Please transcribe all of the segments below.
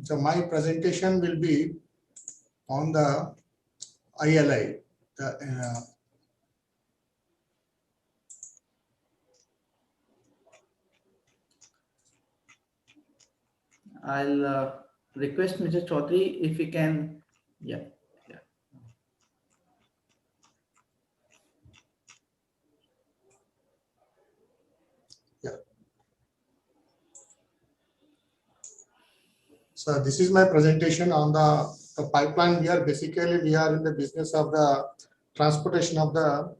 So my presentation will be on the ILI. I'll request Mr. Chaudhary if he can. Yeah. So this is my presentation on the pipeline. We are in the business of the transportation of the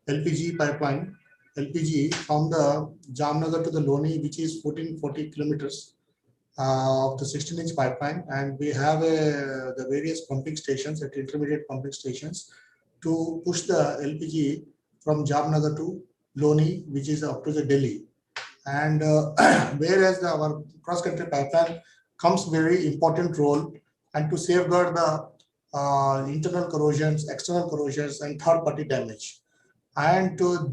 LPG pipeline, LPG from the Jamnagar to the Loni, which is 1440 kilometers of the 16-inch pipeline, and we have the various pumping stations at intermediate pumping stations to push the LPG from Jamnagar to Loni, which is up to the Delhi. And whereas our cross-country pipeline comes very important role and to safeguard the internal corrosions, external corrosions, and third-party damage. And to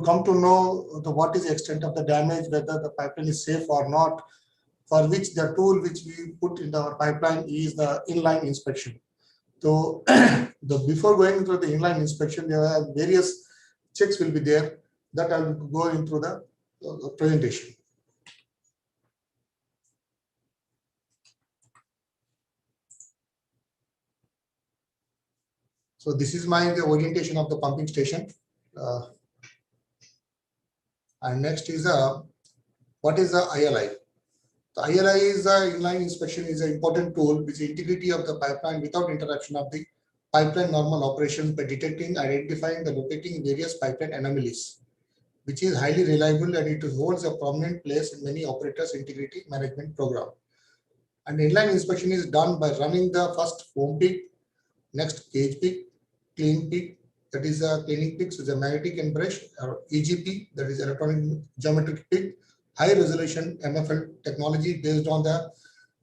come to know what is the extent of the damage, whether the pipeline is safe or not, for which the tool which we put in our pipeline is the inline inspection. So before going into the inline inspection, there are various checks will be there that I will go into the presentation. So this is the orientation of the pumping station. And next is what is the ILI? The ILI is the inline inspection is an important tool which is integrity of the pipeline without interruption of the pipeline normal operations by detecting, identifying, and locating various pipeline anomalies, which is highly reliable and it holds a prominent place in many operators' integrity management program. And inline inspection is done by running the first foam peak, next gauge peak, clean peak, that is a cleaning peak, so the magnetic and brush, or EGP, that is electronic geometric peak, high resolution MFL technology based on the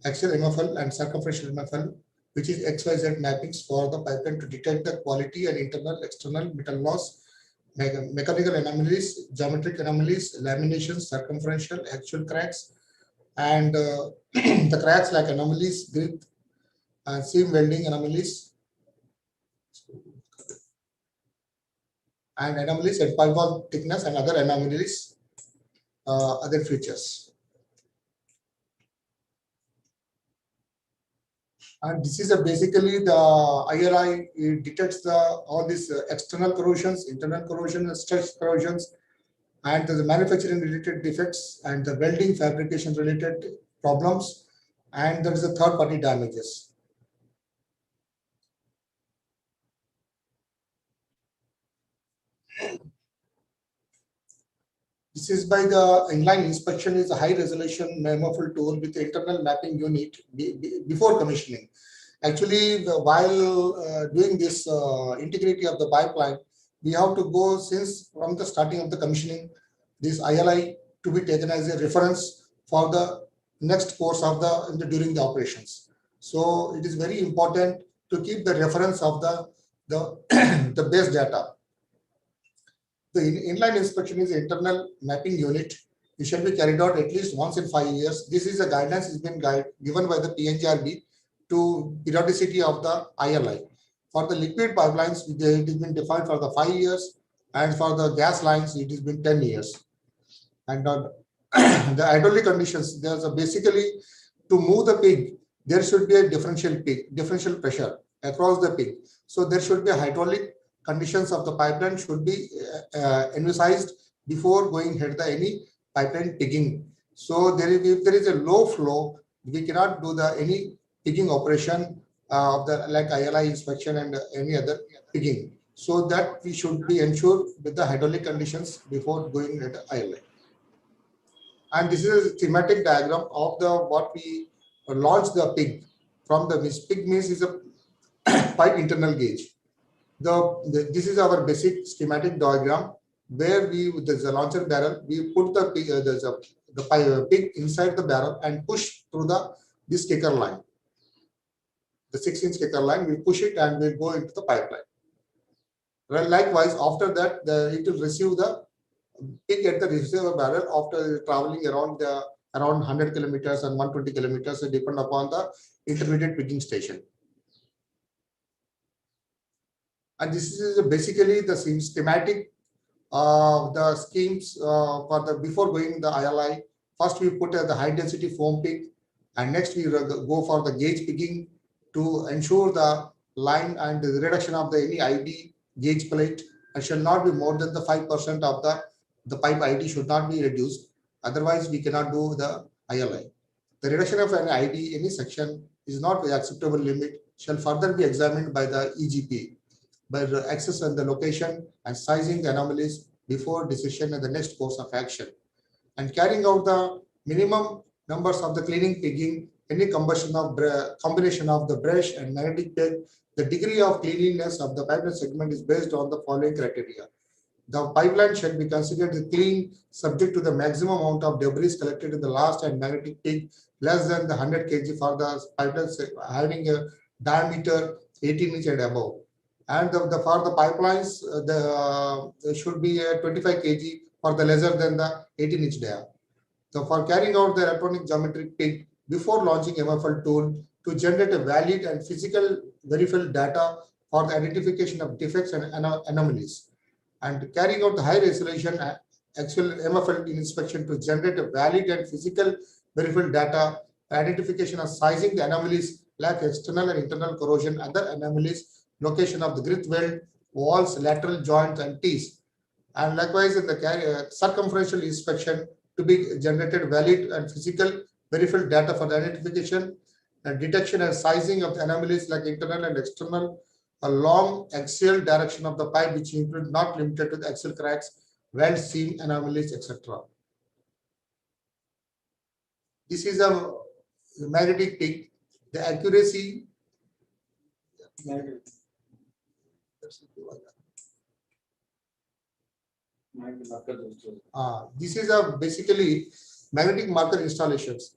axial MFL and circumferential MFL, which is XYZ mappings for the pipeline to detect the quality and internal, external metal loss, mechanical anomalies, geometric anomalies, laminations, circumferential, actual cracks, and the cracks like anomalies, grit, and seam welding anomalies, and anomalies at pipe wall thickness and other anomalies, other features. And this is basically the ILI. It detects all these external corrosions, internal corrosion, stress corrosions, and the manufacturing related defects and the welding fabrication related problems, and there is a third party damages. This is by the inline inspection is a high resolution MFL tool with the internal mapping unit before commissioning. Actually, while doing this integrity of the pipeline, we have to go since from the starting of the commissioning, this ILI to be taken as a reference for the next course of during the operations. So it is very important to keep the reference of the base data. The inline inspection is an internal mapping unit. It shall be carried out at least once in 5 years. This is a guidance has been given by the PNGRB to periodicity of the ILI. For the liquid pipelines, it has been defined for the 5 years, and for the gas lines, it has been 10 years. And the hydraulic conditions, there's basically to move the pig, there should be a differential pressure across the pig. So there should be a hydraulic conditions of the pipeline should be emphasized before going ahead any pipeline pigging. So if there is a low flow, we cannot do any pigging operation of the like ILI inspection and any other pigging. So that we should be ensured with the hydraulic conditions before going at ILI. And this is a schematic diagram of what we launched the pig from the pig means is a pipe internal gauge. This is our basic schematic diagram where there's a launcher barrel. We put the pig inside the barrel and push through this kicker line, the 6-inch kicker line. We push it and we go into the pipeline. Well, likewise, after that, it will receive the pig at the receiver barrel after traveling around the around 100 kilometers and 120 kilometers, depend upon the intermediate picking station. And this is basically the same schematic the schemes for the before going the ILI. First we put the high density foam pick, and next we go for the gauge picking to ensure the line and the reduction of the any ID gauge plate, and shall not be more than the 5% of the pipe ID should not be reduced. Otherwise, we cannot do the ILI. The reduction of an ID any section is not the acceptable limit shall further be examined by the EGP by the access and the location and sizing the anomalies before decision and the next course of action. And carrying out the minimum numbers of the cleaning pigging, any combination of the brush and magnetic peg, the degree of cleanliness of the pipeline segment is based on the following criteria. The pipeline shall be considered clean subject to the maximum amount of debris collected in the last and magnetic pig less than the 100 kg for the pipeline having a diameter 18 inch and above. And for the pipelines, there should be a 25 kg for the lesser than the 18 inch dia. So for carrying out the electronic geometric pig before launching MFL tool to generate a valid and physical verifiable data for the identification of defects and anomalies, and carrying out the high resolution actual MFL inspection to generate a valid and physical verifiable data, identification of sizing the anomalies like external and internal corrosion, other anomalies, location of the grit weld, walls, lateral joints and teeth. And likewise in the circumferential inspection to be generated valid and physical verifiable data for the identification and detection and sizing of the anomalies like internal and external, a long axial direction of the pipe which include not limited to the axial cracks, weld seam anomalies, etc. This is a magnetic pick. The accuracy this is a basically magnetic marker installations.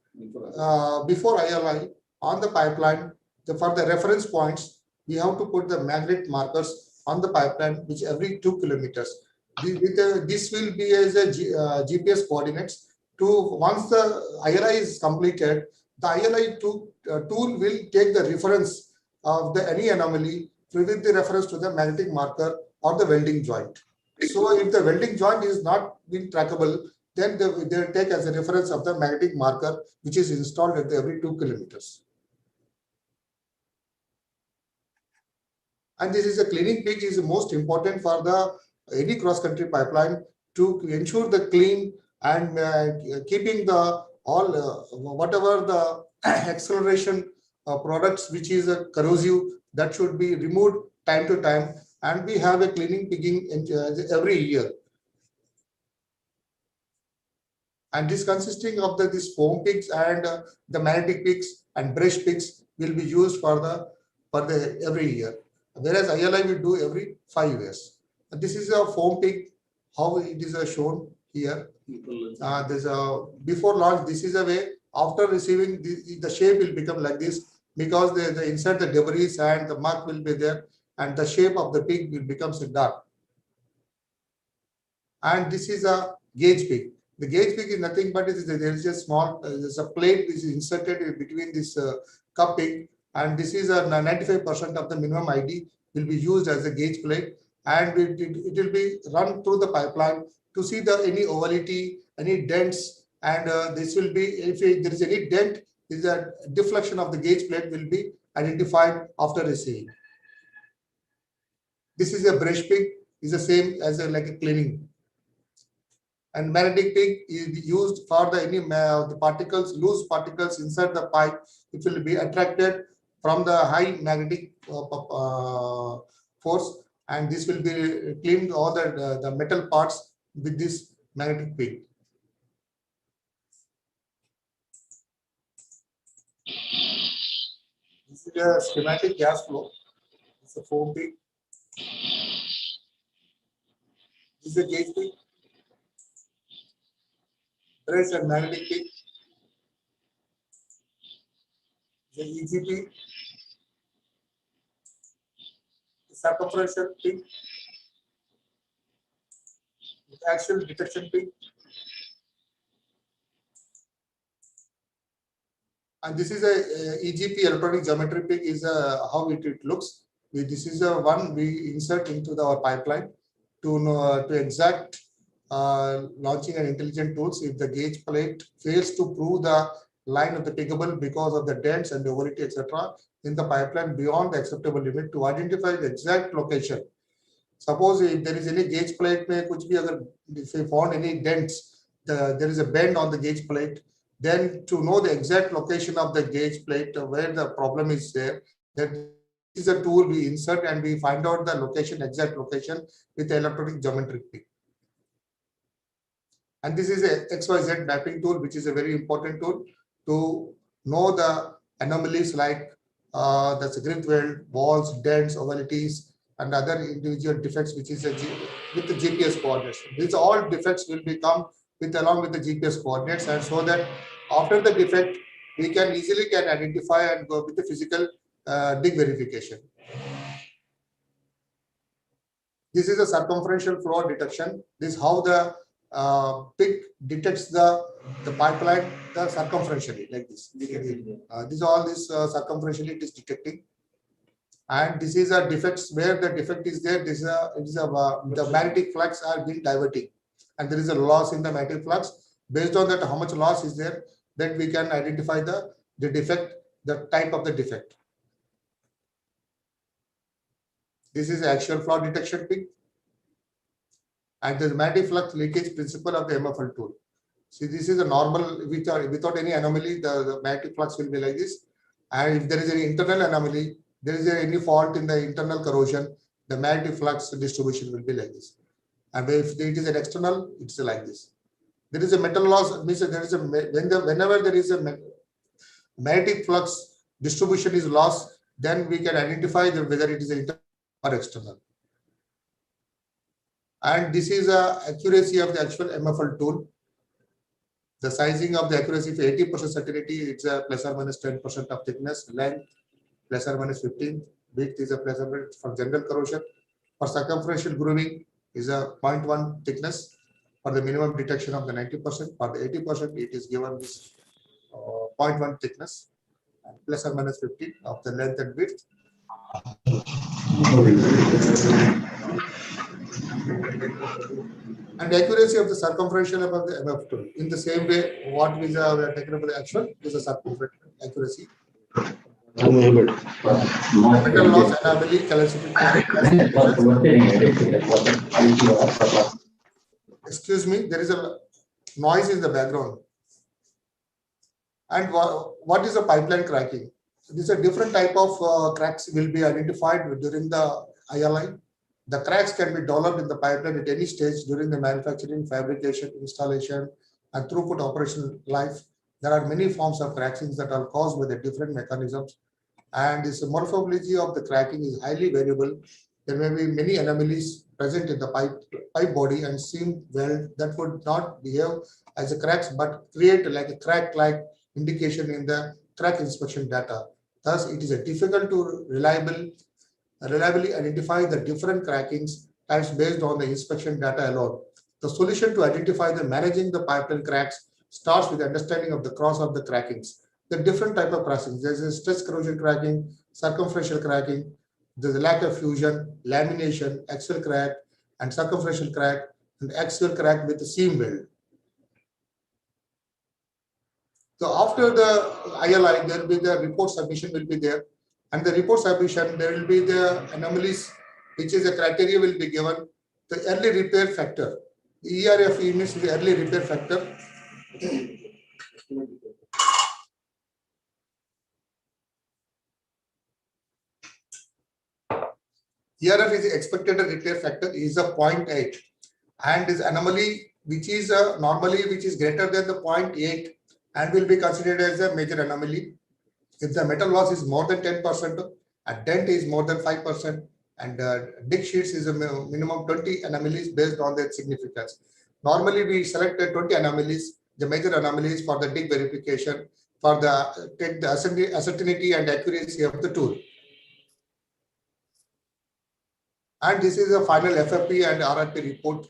Before ILI on the pipeline, for the reference points, we have to put the magnet markers on the pipeline which every 2 kilometers. This will be as a GPS coordinates to once the ILI is completed, the ILI tool will take the reference of the any anomaly with the reference to the magnetic marker or the welding joint. So if the welding joint is not being trackable, then they take as a reference of the magnetic marker which is installed at every 2 kilometers. And this is a cleaning peak is most important for the any cross-country pipeline to ensure the clean and keeping the all whatever the acceleration products which is a corrosive that should be removed time to time, and we have a cleaning pigging every year. And this consisting of this foam picks and the magnetic picks and brush picks will be used for the every year, whereas ILI will do every 5 years. And this is a foam pick, how it is shown here. There's a before launch. This is a way after receiving the shape will become like this because the inside the debris and the mark will be there, and the shape of the pig will become dark. And this is a gauge pig. The gauge pig is nothing but there is a small there's a plate which is inserted between this cup pig, and this is a 95% of the minimum ID will be used as a gauge plate, and it will be run through the pipeline to see the any ovality, any dents, and this will be if there is any dent, is a deflection of the gauge plate will be identified after receiving. This is a brush pig, is the same as like a cleaning. And magnetic pig is used for the particles, loose particles inside the pipe. It will be attracted from the high magnetic force, and this will be cleaned all the metal parts with this magnetic pig. This is a schematic gas flow. It's a foam pig. This is a gauge pig. Brush and magnetic pig. The EGP. Circumferential pig. Axial detection pig. And this is a EGP electronic geometry pig is how it looks. This is the one we insert into our pipeline to know, to exact launching an intelligent tools if the gauge plate fails to prove the line of the piggable because of the dents and the ovality, etc. in the pipeline beyond the acceptable limit to identify the exact location. Suppose if there is any gauge plate में कुछ भी अगर if we found any dents, there is a bend on the gauge plate, then to know the exact location of the gauge plate where the problem is there, that is a tool we insert and we find out the location, exact location with the electronic geometric pig. And this is a XYZ mapping tool, which is a very important tool to know the anomalies like the grit weld, walls, dents, ovalities, and other individual defects, which is with the GPS coordinates. These all defects will become along with the GPS coordinates, and so that after the defect, we can easily identify and go with the physical dig verification. This is a circumferential flow detection. This is how the pig detects the pipeline circumferentially like this. This all this circumferentially it is detecting, and this is a defects where the defect is there. This is the magnetic flux are being diverting, and there is a loss in the magnetic flux. Based on that, how much loss is there, that we can identify the defect, the type of the defect. This is axial flaw detection pig, and the magnetic flux leakage principle of the MFL tool. See, this is a normal without any anomaly. The magnetic flux will be like this, and if there is any internal anomaly, there is any fault in the internal corrosion, the magnetic flux distribution will be like this. And if it is an external, it's like this. There is a metal loss, means there is a whenever there is a magnetic flux distribution is lost, then we can identify whether it is internal or external. And this is a accuracy of the actual MFL tool. The sizing of the accuracy for 80% certainty, it's a plus or minus 10% of thickness. Length plus or minus 15. Width is a plus or minus for general corrosion. For circumferential grooving is a 0.1 thickness. For the minimum detection of the 90%, for the 80%, it is given this 0.1 thickness, and plus or minus 15 of the length and width. And accuracy of the circumferential of the MF tool. In the same way, what we are taken about the actual is the circumferential accuracy. Metal loss anomaly calcification. Excuse me, there is a noise in the background. And what is a pipeline cracking? This is a different type of cracks will be identified during the ILI. The cracks can be developed in the pipeline at any stage during the manufacturing, fabrication, installation, and throughput operational life. There are many forms of crackings that are caused by the different mechanisms, and this morphology of the cracking is highly variable. There may be many anomalies present in the pipe body and seam weld that would not behave as a cracks but create like a crack-like indication in the crack inspection data. Thus, it is difficult to reliably identify the different crackings types based on the inspection data alone. The solution to identify the managing the pipeline cracks starts with understanding of the cause of the crackings. The different type of crackings. There is a stress corrosion cracking, circumferential cracking, there is a lack of fusion, lamination, axial crack, and circumferential crack, and axial crack with the seam weld. So after the ILI, there will be the report submission will be there. And the report submission, there will be the anomalies, which is a criteria will be given. The early repair factor. The ERFE means the early repair factor. ERF is the expected repair factor is a 0.8, and this anomaly which is normally which is greater than the 0.8 and will be considered as a major anomaly. If the metal loss is more than 10%, a dent is more than 5%, and dig sheets is a minimum 20 anomalies based on their significance. Normally, we select 20 anomalies, the major anomalies for the dig verification for the take the certainty and accuracy of the tool. And this is a final FFP and RRP report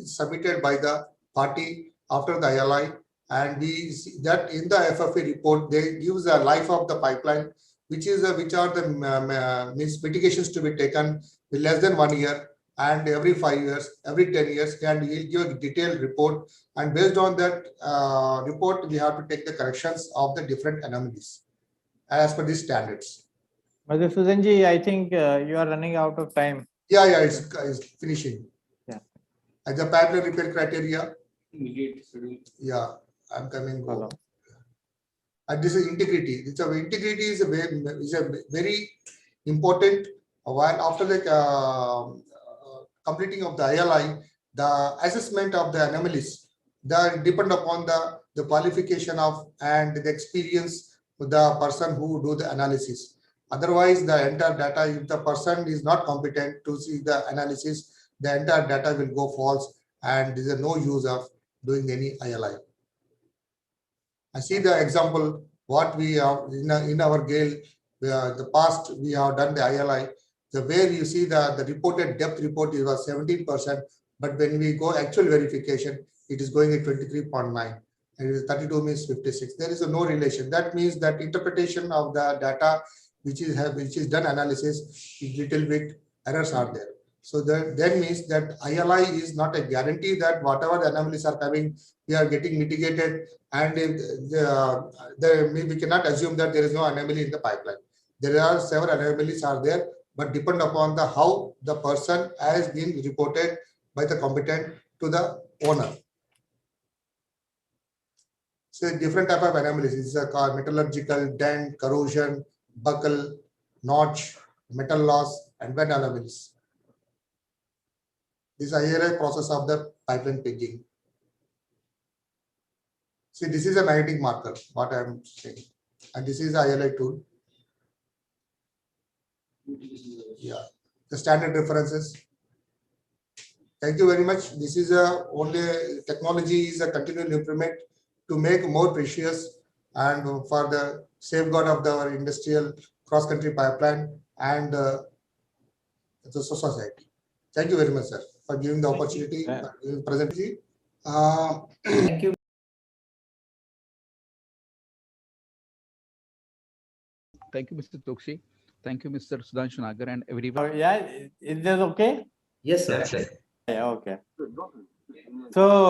submitted by the party after the ILI, And we see that in the FFA report, they give the life of the pipeline, which are the means mitigations to be taken in less than 1 year, and every 5 years, every 10 years, and we'll give a detailed report. And based on that report, we have to take the corrections of the different anomalies as per these standards. Madhusudanji, I think you are running out of time. Yeah, it's finishing. Yeah. As the pipeline repair criteria, Immediate schedule. yeah, I'm coming. Follow. And this is integrity. Integrity is a very important. While after the completing of the ILI, the assessment of the anomalies, depend upon the qualification of and the experience of the person who do the analysis. Otherwise, the entire data, if the person is not competent to see the analysis, the entire data will go false, and there is no use of doing any ILI. I see the example what we have in our GAIL, the past we have done the ILI, where you see the reported depth report is 17%, but when we go actual verification, it is going at 23.9, and it is 32 means 56. There is no relation. That means that interpretation of the data which is done analysis is little bit errors are there. So that means that ILI is not a guarantee that whatever the anomalies are coming, we are getting mitigated, and we cannot assume that there is no anomaly in the pipeline. There are several anomalies are there, but depend upon the how the person has been reported by the competent to the owner. So different type of anomalies is a metallurgical, dent, corrosion, buckle, notch, metal loss, and bend anomalies. This ILI process of the pipeline pegging. See, this is a magnetic marker, what I am saying, and this is the ILI tool. Yeah, the standard references. Thank you very much. This is only technology is a continual improvement to make more precious and for the safeguard of our industrial cross-country pipeline and the society. Thank you very much, sir, for giving the opportunity. Presently, Thank you. Thank you, Mr. Tokshi. Thank you, Mr. Sudhanshu Nagar, and everyone. Yeah, is this okay? Yes, sir. Yeah, okay. So